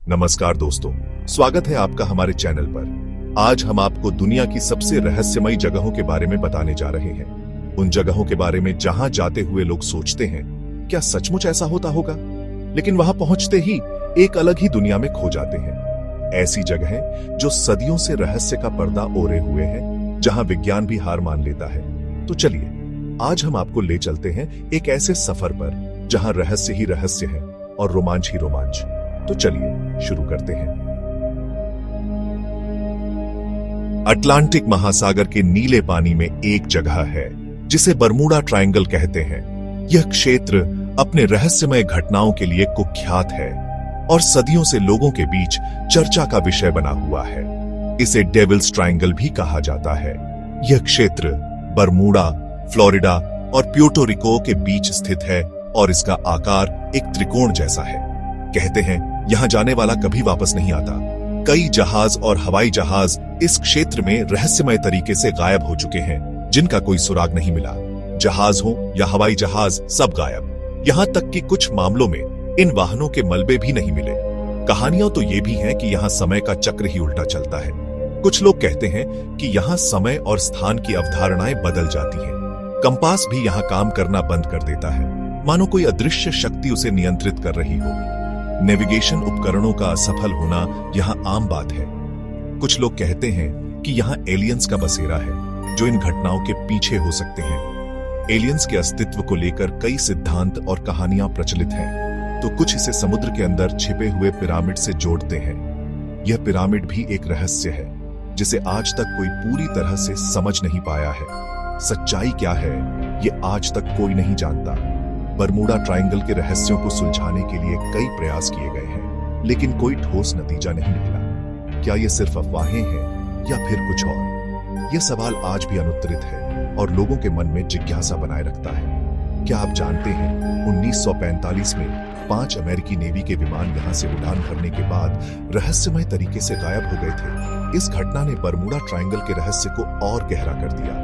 नमस्कार दोस्तों, स्वागत है आपका हमारे चैनल पर। आज हम आपको दुनिया की सबसे रहस्यमयी जगहों के बारे में बताने जा रहे हैं। उन जगहों के बारे में जहां जाते हुए लोग सोचते हैं, क्या सचमुच ऐसा होता होगा? लेकिन वहां पहुंचते ही एक अलग ही दुनिया में खो जाते हैं। ऐसी जगहें जो सदियों से रहस्य का पर्दा ओढ़े हुए हैं, जहां विज्ञान भी हार मान लेता है। तो चलिए, आज हम आपको ले चलते हैं एक ऐसे सफर पर जहां रहस्य ही रहस्य है और रोमांच ही रोमांच। तो चलिए शुरू करते हैं। अटलांटिक महासागर के नीले पानी में एक जगह है जिसे बरमूडा ट्रायंगल कहते हैं। यह क्षेत्र अपने रहस्यमय घटनाओं के लिए कुख्यात है और सदियों से लोगों के बीच चर्चा का विषय बना हुआ है। इसे डेविल्स ट्रायंगल भी कहा जाता है। यह क्षेत्र बरमूडा, फ्लोरिडा और प्यूर्टो रिको के बीच स्थित है और इसका आकार एक त्रिकोण जैसा है। कहते हैं यहां जाने वाला कभी वापस नहीं आता। कई जहाज और हवाई जहाज इस क्षेत्र में रहस्यमय तरीके से गायब हो चुके हैं, जिनका कोई सुराग नहीं मिला। जहाज हो या हवाई जहाज, सब गायब। यहां तक कि कुछ मामलों में इन वाहनों के मलबे भी नहीं मिले। कहानियां तो ये भी हैं कि यहां समय का चक्र ही उल्टा चलता है। कुछ लोग कहते हैं कि यहां समय और स्थान की अवधारणाएं बदल जाती हैं। कंपास भी यहां काम करना बंद कर देता है, मानो कोई अदृश्य शक्ति उसे नियंत्रित कर रही हो। नेविगेशन उपकरणों का असफल होना यहां आम बात है। कुछ लोग कहते हैं कि यहां एलियंस का बसेरा है जो इन घटनाओं के पीछे हो सकते हैं। एलियंस के अस्तित्व को लेकर कई सिद्धांत और कहानियां प्रचलित हैं, तो कुछ इसे समुद्र के अंदर छिपे हुए पिरामिड से जोड़ते हैं। यह पिरामिड भी एक रहस्य है जिसे आज तक कोई पूरी तरह से समझ नहीं पाया है। सच्चाई क्या है, ये आज तक कोई नहीं जानता। बरमूडा ट्रायंगल के रहस्यों को सुलझाने के लिए कई प्रयास किए गए हैं, लेकिन कोई ठोस नतीजा नहीं निकला। क्या ये सिर्फ अफवाहें हैं या फिर कुछ और? यह सवाल आज भी अनुत्तरित है और लोगों के मन में जिज्ञासा बनाए रखता है। क्या आप जानते हैं 1945 में 5 अमेरिकी नेवी के विमान यहां से उड़ान भरने के बाद रहस्यमय तरीके से गायब हो गए थे। इस घटना ने बरमूडा ट्रायंगल के रहस्य को और गहरा कर दिया।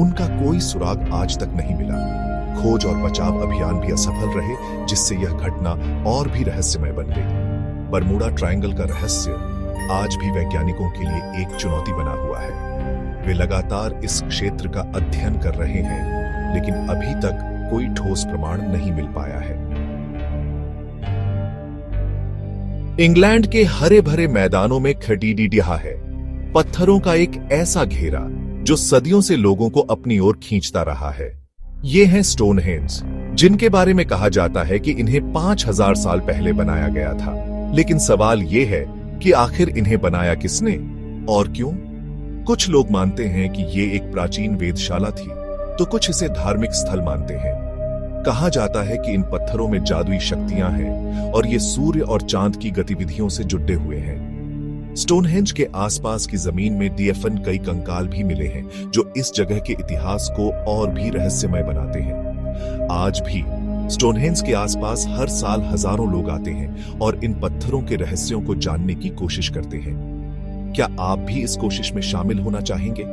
उनका कोई सुराग आज तक नहीं मिला। खोज और बचाव अभियान भी असफल रहे, जिससे यह घटना और भी रहस्यमय बन गई। बरमूडा ट्रायंगल का रहस्य आज भी वैज्ञानिकों के लिए एक चुनौती बना हुआ है। वे लगातार इस क्षेत्र का अध्ययन कर रहे हैं, लेकिन अभी तक कोई ठोस प्रमाण नहीं मिल पाया है। इंग्लैंड के हरे भरे मैदानों में खटीडीडिहा है, पत्थरों का एक ऐसा घेरा जो सदियों से लोगों को अपनी ओर खींचता रहा है। ये हैं स्टोनहेंज, जिनके बारे में कहा जाता है कि इन्हें 5000 साल पहले बनाया गया था। लेकिन सवाल ये है कि आखिर इन्हें बनाया किसने और क्यों? कुछ लोग मानते हैं कि ये एक प्राचीन वेधशाला थी, तो कुछ इसे धार्मिक स्थल मानते हैं। कहा जाता है कि इन पत्थरों में जादुई शक्तियां हैं और ये सूर्य और चांद की गतिविधियों से जुड़े हुए हैं। स्टोनहेंज के आसपास की जमीन में DFN कई कंकाल भी मिले हैं, जो इस जगह के इतिहास को और भी रहस्यमय बनाते हैं। आज भी स्टोनहेंज के आसपास हर साल हजारों लोग आते हैं और इन पत्थरों के रहस्यों को जानने की कोशिश करते हैं। क्या आप भी इस कोशिश में शामिल होना चाहेंगे?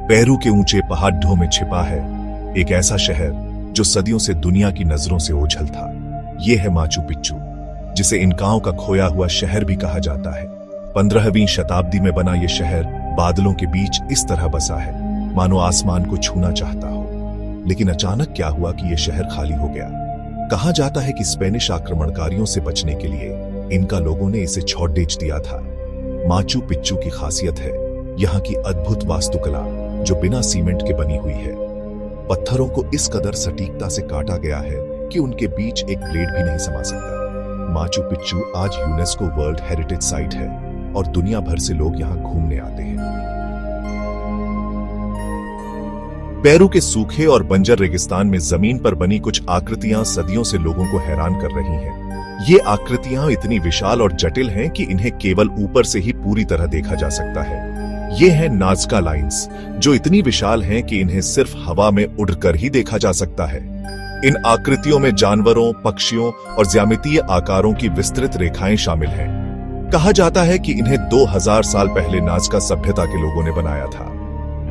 पेरू के ऊंचे पहाड़ों में छिपा है एक ऐसा शहर जो सदियों से दुनिया की नजरों से ओझल था। यह है माचू पिच्चू, जिसे इनकाओं का खोया हुआ शहर भी कहा जाता है। 15वीं शताब्दी में बना यह शहर बादलों के बीच इस तरह बसा है, मानो आसमान को छूना चाहता हो। लेकिन अचानक क्या हुआ कि यह शहर खाली हो गया। कहा जाता है कि स्पेनिश आक्रमणकारियों से बचने के लिए इनका लोगों ने इसे छोड़ दिया था। माचू पिच्चू की खासियत है यहाँ की अद्भुत वास्तुकला, जो बिना सीमेंट के बनी हुई है। पत्थरों को इस कदर सटीकता से काटा गया है कि उनके बीच एक ब्लेड भी नहीं समा सकता। माचू पिच्चू आज यूनेस्को वर्ल्ड हेरिटेज साइट है और दुनिया भर से लोग यहां घूमने आते हैं। पेरू के सूखे और बंजर रेगिस्तान में जमीन पर बनी कुछ आकृतियां सदियों से लोगों को हैरान कर रही हैं। ये आकृतियां इतनी विशाल और जटिल हैं कि इन्हें केवल ऊपर से ही पूरी तरह देखा जा सकता है। ये हैं नाज़का लाइंस, जो इतनी विशाल हैं कि इन्हें सिर्फ हवा में उड़कर ही देखा जा सकता है। इन आकृतियों में जानवरों, पक्षियों और ज्यामितीय आकारों की विस्तृत रेखाएं शामिल हैं। कहा जाता है कि इन्हें 2000 साल पहले नाज़का सभ्यता के लोगों ने बनाया था।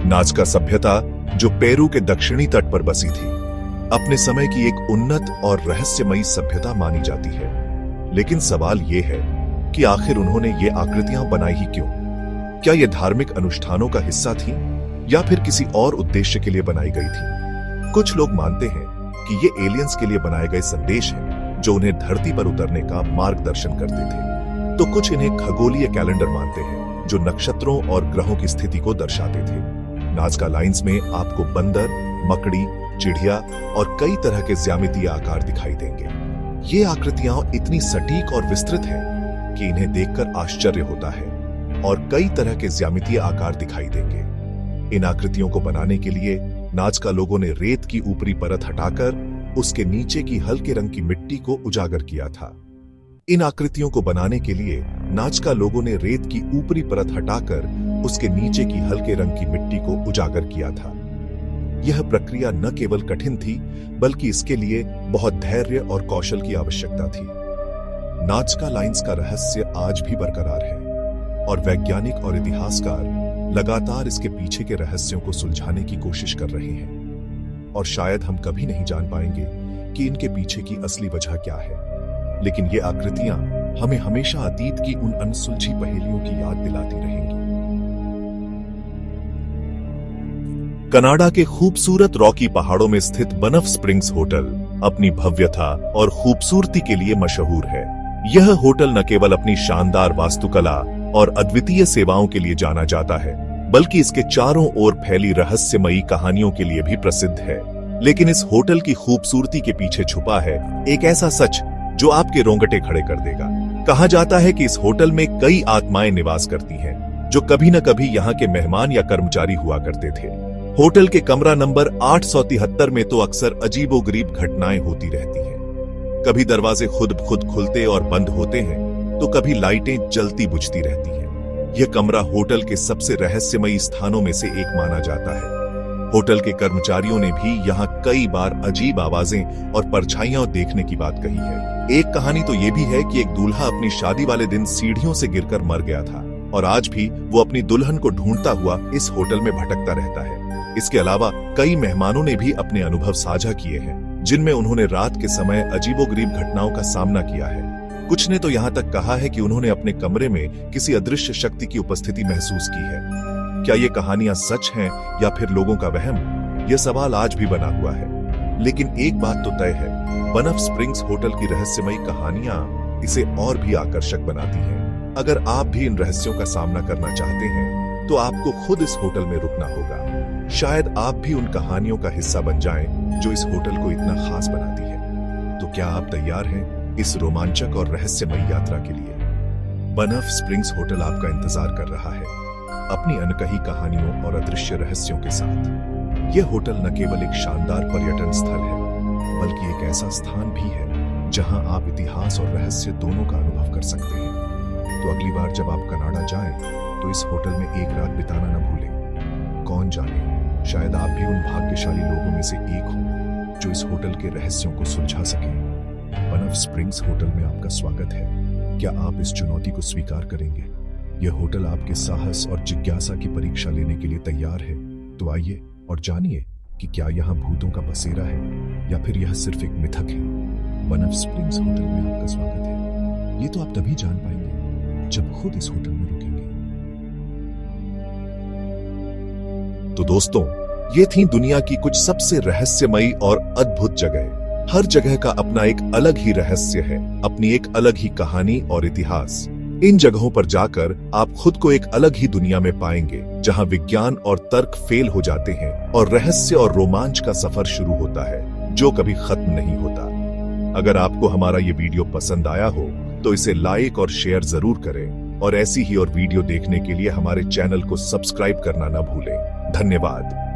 नाज़का सभ्यता जो पेरू के दक्षिणी तट पर बसी थी। अपने समय की एक उन्नत और रहस्यमयी सभ्यता मानी जाती है। लेकिन सवाल यह है कि आखिर उन्होंने ये आकृतियां बनाई ही क्यों? क्या ये धार्मिक अनुष्ठानों का हिस्सा थी या फिर किसी और उद्देश्य के लिए बनाई गई थी? कुछ लोग मानते हैं कि ये एलियंस के लिए बनाए गए संदेश हैं जो उन्हें धरती पर उतरने का मार्गदर्शन करते थे। तो कुछ इन्हें खगोलीय कैलेंडर मानते हैं जो नक्षत्रों और ग्रहों की स्थिति को दर्शाते थे। नाज़का लाइंस में आपको बंदर, मकड़ी, चिड़िया और कई तरह के ज्यामितीय आकार दिखाई देंगे। ये आकृतियां इतनी सटीक और विस्तृत हैं कि इन्हें देखकर आश्चर्य होता है और कई तरह के ज्यामितीय आकार दिखाई देंगे। इन आकृतियों को बनाने के लिए नाज़का लोगों ने रेत की ऊपरी परत हटाकर उसके नीचे की हल्के रंग की मिट्टी को उजागर किया था। इन आकृतियों को बनाने के लिए नाज़का लोगों ने रेत की ऊपरी परत हटाकर उसके नीचे की हल्के रंग की मिट्टी को उजागर किया था। यह प्रक्रिया न केवल कठिन थी बल्कि इसके लिए बहुत धैर्य और कौशल की आवश्यकता थी। नाज़का लाइंस का रहस्य आज भी बरकरार है और वैज्ञानिक और इतिहासकार लगातार इसके पीछे के रहस्यों को सुलझाने की कोशिश कर रहे हैं। और शायद हम कभी नहीं जान पाएंगे कि इनके पीछे की असली वजह क्या है, लेकिन ये आकृतियां हमें हमेशा अतीत की उन अनसुलझी पहेलियों की याद दिलाती रहेंगी। कनाडा के खूबसूरत रॉकी पहाड़ों में स्थित बनफ स्प्रिंग्स होटल अपनी भव्यता और खूबसूरती के लिए मशहूर है। यह होटल न केवल अपनी शानदार वास्तुकला और अद्वितीय सेवाओं के लिए जाना जाता है, बल्कि इसके चारों ओर फैली रहस्यमयी कहानियों के लिए भी प्रसिद्ध है। लेकिन इस होटल की खूबसूरती के पीछे छुपा है एक ऐसा सच जो आपके रोंगटे खड़े कर देगा। कहा जाता है कि इस होटल में कई आत्माएं निवास करती हैं, जो कभी न कभी यहाँ के मेहमान या कर्मचारी हुआ करते थे। होटल के कमरा नंबर 873 में तो अक्सर अजीबोगरीब घटनाएं होती रहती हैं। कभी दरवाजे खुद खुलते और बंद होते हैं, तो कभी लाइटें जलती बुझती रहती हैं। यह कमरा होटल के सबसे रहस्यमयी स्थानों में से एक माना जाता है। होटल के कर्मचारियों ने भी यहाँ कई बार अजीब आवाजें और परछाइयां देखने की बात कही है। एक कहानी तो यह भी है कि एक दूल्हा अपनी शादी वाले दिन सीढ़ियों से गिरकर मर गया था और आज भी वो अपनी दुल्हन को ढूंढता हुआ इस होटल में भटकता रहता है। इसके अलावा कई मेहमानों ने भी अपने अनुभव साझा किए हैं, जिनमें उन्होंने रात के समय अजीबोगरीब घटनाओं का सामना किया है। कुछ ने तो यहाँ तक कहा है कि उन्होंने अपने कमरे में किसी अदृश्य शक्ति की उपस्थिति महसूस की है। क्या ये कहानियां सच हैं या फिर लोगों का वहम? यह सवाल आज भी बना हुआ है। लेकिन एक बात तो तय है, बनफ स्प्रिंग्स होटल की रहस्यमयी कहानियां इसे और भी आकर्षक बनाती हैं। अगर आप भी इन रहस्यों का सामना करना चाहते हैं, तो आपको खुद इस होटल में रुकना होगा। शायद आप भी उन कहानियों का हिस्सा बन जाएं, जो इस होटल को इतना खास बनाती है। तो क्या आप तैयार हैं इस रोमांचक और रहस्यमयी यात्रा के लिए? बनफ स्प्रिंग्स होटल आपका इंतजार कर रहा है, अपनी अनकही कहानियों और अदृश्य रहस्यों के साथ। यह होटल न केवल एक शानदार पर्यटन स्थल है, बल्कि एक ऐसा स्थान भी है जहां आप इतिहास और रहस्य दोनों का अनुभव कर सकते हैं। तो अगली बार जब आप कनाडा जाएं, तो इस होटल में एक रात बिताना न भूलें। कौन जाने, शायद आप भी उन भाग्यशाली लोगों में से एक हो जो इस होटल के रहस्यों को सुलझा सके। बनफ स्प्रिंग्स होटल में आपका स्वागत है। क्या आप इस चुनौती को स्वीकार करेंगे? यह होटल आपके साहस और जिज्ञासा की परीक्षा लेने के लिए तैयार है। तो आइए और जानिए कि क्या यहाँ भूतों का बसेरा है या फिर यह सिर्फ एक मिथक है। बनफ स्प्रिंग्स होटल में आपका स्वागत है। ये तो आप तभी जान पाएंगे जब खुद इस होटल में रुकेंगे। तो दोस्तों, ये थी दुनिया की कुछ सबसे रहस्यमयी और अद्भुत जगह। हर जगह का अपना एक अलग ही रहस्य है, अपनी एक अलग ही कहानी और इतिहास। इन जगहों पर जाकर आप खुद को एक अलग ही दुनिया में पाएंगे, जहां विज्ञान और तर्क फेल हो जाते हैं और रहस्य और रोमांच का सफर शुरू होता है, जो कभी खत्म नहीं होता। अगर आपको हमारा ये वीडियो पसंद आया हो, तो इसे लाइक और शेयर जरूर करें और ऐसी ही और वीडियो देखने के लिए हमारे चैनल को सब्सक्राइब करना न भूलें। धन्यवाद।